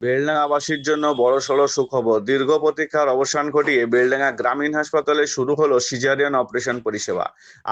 বেলডাঙ্গাবাসীর জন্য বড়সড় সুখবর। দীর্ঘ প্রতীক্ষার অবসান ঘটিয়ে বেলডাঙ্গা গ্রামীণ হাসপাতালে শুরু হলো সিজারিয়ান অপারেশন পরিষেবা।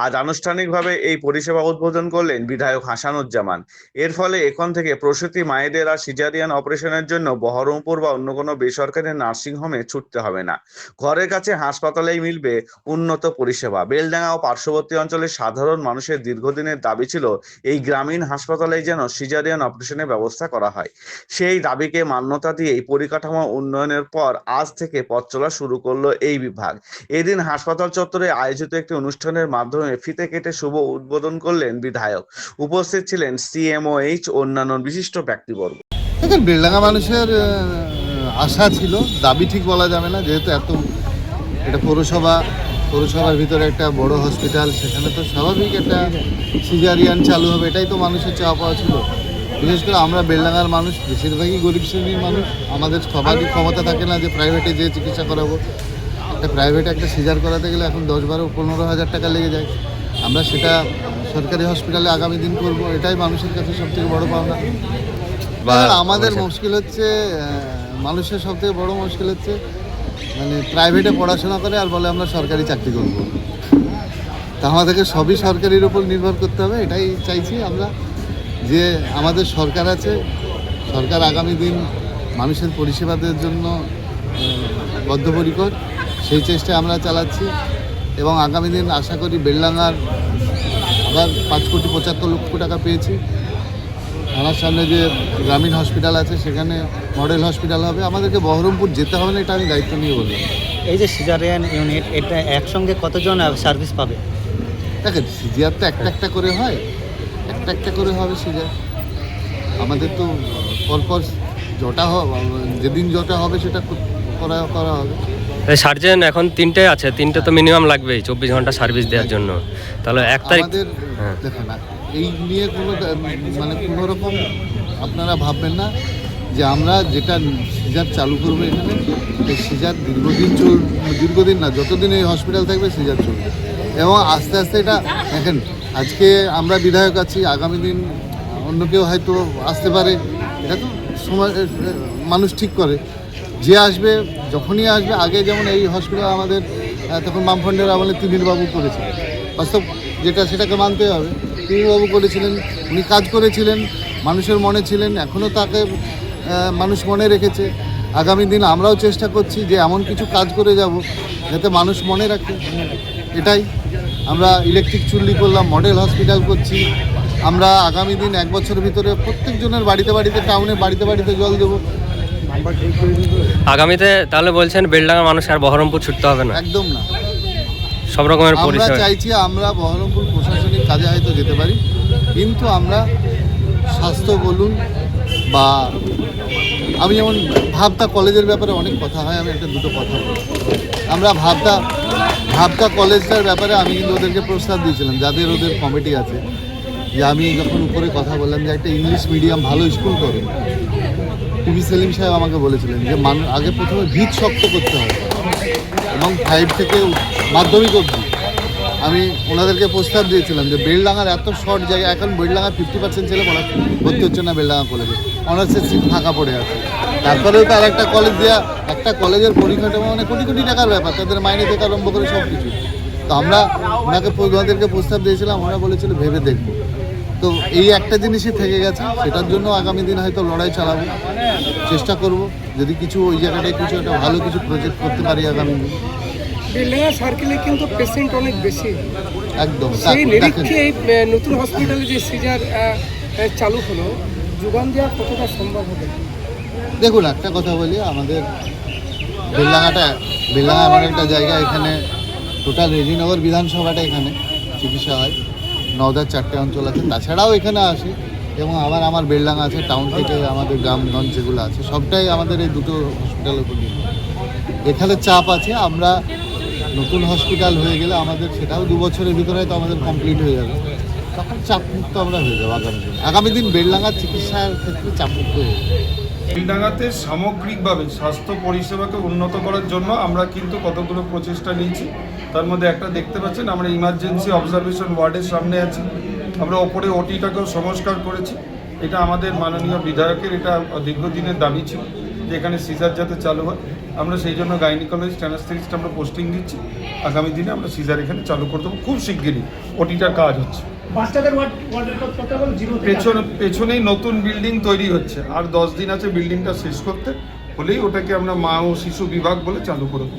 আজ আনুষ্ঠানিকভাবে এই পরিষেবা উদ্বোধন করলেন বিধায়ক হাসানুজ্জামান। এর ফলে এখন থেকে প্রসূতি মায়েদের আর সিজারিয়ান অপারেশনের জন্য বহরমপুর বা অন্য কোনো বেসরকারি নার্সিংহোমে ছুটতে হবে না। ঘরের কাছে হাসপাতালেই মিলবে উন্নত পরিষেবা। বেলডাঙ্গা ও পার্শ্ববর্তী অঞ্চলের সাধারণ মানুষের দীর্ঘদিনের দাবি ছিল এই গ্রামীণ হাসপাতালেই যেন সিজারিয়ান অপারেশনের ব্যবস্থা করা হয়। সেই দাবিকে মান্যতা দিয়েই পরিকাঠামো উন্নয়নের পর আজ থেকে পথ চলা শুরু করলো এই বিভাগ। এদিন হাসপাতাল চত্বরে আয়োজিত একটি অনুষ্ঠানের মাধ্যমে ফিতে কেটে শুভ উদ্বোধন করলেন বিধায়ক। উপস্থিত ছিলেন সিএমওএইচ অন্যান্য বিশিষ্ট ব্যক্তিবর্গ। দেখেন, বেলডাঙ্গা মানুষের আশা ছিল, দাবি ঠিক বলা যাবে না, যেহেতু এটা পৌরসভার ভিতরে একটা বড় হসপিটাল, সেখানে তো স্বাভাবিক একটা সিজারিয়ান চালু হবে, এটাই তো মানুষের চাওয়া পাওয়া ছিল। বিশেষ করে আমরা বেলডাঙ্গার মানুষ বেশিরভাগই গরিব শ্রেণীর মানুষ, আমাদের সবারই ক্ষমতা থাকে না যে প্রাইভেটে যেয়ে চিকিৎসা করাবো। প্রাইভেটে একটা সিজার করাতে গেলে এখন 10-12-15 হাজার টাকা লেগে যায়। আমরা সেটা সরকারি হসপিটালে আগামী দিন করব, এটাই মানুষের কাছে সবথেকে বড় পাওনা। আমাদের মুশকিল হচ্ছে, মানুষের সবথেকে বড় মুশকিল হচ্ছে মানে প্রাইভেটে পড়াশোনা করে আর বলে আমরা সরকারি চাকরি করব। তা আমাদেরকে সবই সরকারির উপর নির্ভর করতে হবে। এটাই চাইছি আমরা, যে আমাদের সরকার আছে, সরকার আগামী দিন মানুষের পরিষেবা দেওয়ার জন্য বদ্ধপরিকর, সেই চেষ্টায় আমরা চালাচ্ছি। এবং আগামী দিন আশা করি বেলডাঙ্গার আবার 5,75,00,000 টাকা পেয়েছি। আমার সামনে যে গ্রামীণ হসপিটাল আছে সেখানে মডেল হসপিটাল হবে, আমাদেরকে বহরমপুর যেতে হবে না, এটা আমি দায়িত্ব নিয়ে বললাম। এই যে সিজারিয়ান ইউনিট, এটা একসঙ্গে কতজন সার্ভিস পাবে? দেখেন, সিজার তো একটা করে হয়, একটা করে হবে সিজার। আমাদের তো পরপর যেদিন যটা হবে সেটা করা হবে। সার্জেন এখন 3টে আছে, 3টে তো মিনিমাম লাগবেই 24 ঘন্টা সার্ভিস দেওয়ার জন্য। তাহলে 1 তারিখ আমাদের দেখেন, এই নিয়ে কোনো রকম আপনারা ভাববেন না যে আমরা যেটা সিজার চালু করবো এখানে, এই সিজার দীর্ঘদিন না, যতদিন এই হসপিটাল থাকবে সিজার চলবে। এবং আস্তে আস্তে এটা দেখেন, আজকে আমরা বিধায়ক আছি, আগামী দিন অন্য কেউ হয়তো আসতে পারে, এটা তো সময় মানুষ ঠিক করে। যে আসবে, যখনই আসবে, আগে যেমন এই হসপিটাল আমাদের তখন বামফ্রন্টের আমলে তিমিরবাবু করেছিলেন, বাস্তব যেটা সেটাকে মানতে হবে। তিমিরবাবু করেছিলেন, উনি কাজ করেছিলেন, মানুষের মনে ছিলেন, এখনও তাকে মানুষ মনে রেখেছে। আগামী দিন আমরাও চেষ্টা করছি যে এমন কিছু কাজ করে যাব যাতে মানুষ মনে রাখে। এটাই আমরা ইলেকট্রিক চুল্লি করলাম, মডেল হসপিটাল করছি। আমরা আগামী দিন 1 বছরের ভিতরে প্রত্যেকজনের বাড়িতে টাউনে বাড়িতে জল দেবো। আগামীতে তাহলে বলছেন বেলডাঙ্গার মানুষ আর বহরমপুর ছুটতে হবে না? একদম না, সব রকমের পরিষেবা আমরা চাইছি। আমরা বহরমপুর প্রশাসনিক কাজে হয়তো যেতে পারি, কিন্তু আমরা স্বাস্থ্য বলুন বা আমি যেমন ভাবতা কলেজের ব্যাপারে অনেক কথা হয়, আমি দুটো কথা বলি। আমরা ভাবতা কলেজটার ব্যাপারে আমি কিন্তু ওদেরকে প্রস্তাব দিয়েছিলাম, যাদের ওদের কমিটি আছে, যে আমি যখন উপরে কথা বললাম যে একটা ইংলিশ মিডিয়াম ভালো স্কুল করে, টিভি সেলিম সাহেব আমাকে বলেছিলেন যে আগে প্রথমে ভিত শক্ত করতে হবে, এবং 5 থেকে মাধ্যমিক অবধি। আমি ওনাদেরকে প্রস্তাব দিয়েছিলাম যে বেলডাঙ্গার এত শর্ট জায়গা, এখন বেলডাঙ্গার 50% ছেলে ভর্তি হচ্ছে না বেলডাঙ্গা কলেজে, অনার্সের সিট ফাঁকা পড়ে আছে। তারপরেও তার একটা কলেজ দেওয়া, একটা কলেজের পরিকাঠামো মানে কোটি কোটি টাকার ব্যাপার, তাদের মাইনে থেকে আরম্ভ করে সব কিছু। তো আমরা ওনাদেরকে প্রস্তাব দিয়েছিলাম, ওরা বলেছিল ভেবে দেখবো। তো এই একটা জিনিসই থেকে গেছে, সেটার জন্য আগামী দিন হয়তো লড়াই চালাবো, চেষ্টা করব যদি কিছু ওই জায়গাটায় কিছু একটা ভালো কিছু প্রজেক্ট করতে পারি আগামী দিন। বেলডাঙ্গা সার্কেলে কিন্তু পেশেন্ট অনেক বেশি, একদম। সেই নিরীক্ষে এই নতুন হসপিটালে যে সিজার চালু হলো, যোগান দেওয়া কতটা সম্ভব হবে? দেখুন, একটা কথা বলি, আমাদের বেলডাঙ্গা এমন একটা জায়গা, এখানে টোটাল রেজিনগর বিধানসভাটা এখানে চিকিৎসা হয়, 9-র 4টে অঞ্চল আছে, তাছাড়াও এখানে আসে। এবং আমার বেলডাঙ্গা আছে, টাউন থেকে আমাদের গ্রামগঞ্জ যেগুলো আছে সবটাই আমাদের এই দুটো হসপিটালের উপর নির্ভর। এখানে চাপ আছে, আমরা নতুন হসপিটাল হয়ে গেলে আমাদের সেটাও 2 বছরের ভিতরে হয়তো আমাদের কমপ্লিট হয়ে যাবে, তখন চাপমুক্ত আমরা হয়ে যাবো। আগামী দিন বেলডাঙ্গার চিকিৎসার ক্ষেত্রে চাপমুক্ত হয়ে যাবে। বেলডাঙ্গাতে সামগ্রিকভাবে স্বাস্থ্য পরিষেবাকে উন্নত করার জন্য আমরা কিন্তু কতগুলো প্রচেষ্টা নিয়েছি। তার মধ্যে একটা দেখতে পাচ্ছেন, আমরা ইমার্জেন্সি অবজারভেশন ওয়ার্ডের সামনে আছি, আমরা ওপরে ওটিটাকেও সংস্কার করেছি। এটা আমাদের মাননীয় বিধায়কের এটা দীর্ঘদিনের দাবি ছিল যে এখানে সিজার যাতে চালু হয়। আমরা সেই জন্য গাইনিকোলজিস্ট অ্যানাস্থেটিস্ট আমরা পোস্টিং দিচ্ছি। আগামী দিনে আমরা সিজার এখানে চালু করে দেবো খুব শিগগিরই। ওটিটার কাজ হচ্ছে। পেছনেই নতুন বিল্ডিং তৈরি হচ্ছে, আর 10 দিন আছে বিল্ডিংটা শেষ করতে, হলেই ওটাকে আমরা মা ও শিশু বিভাগ বলে চালু করে দেবো।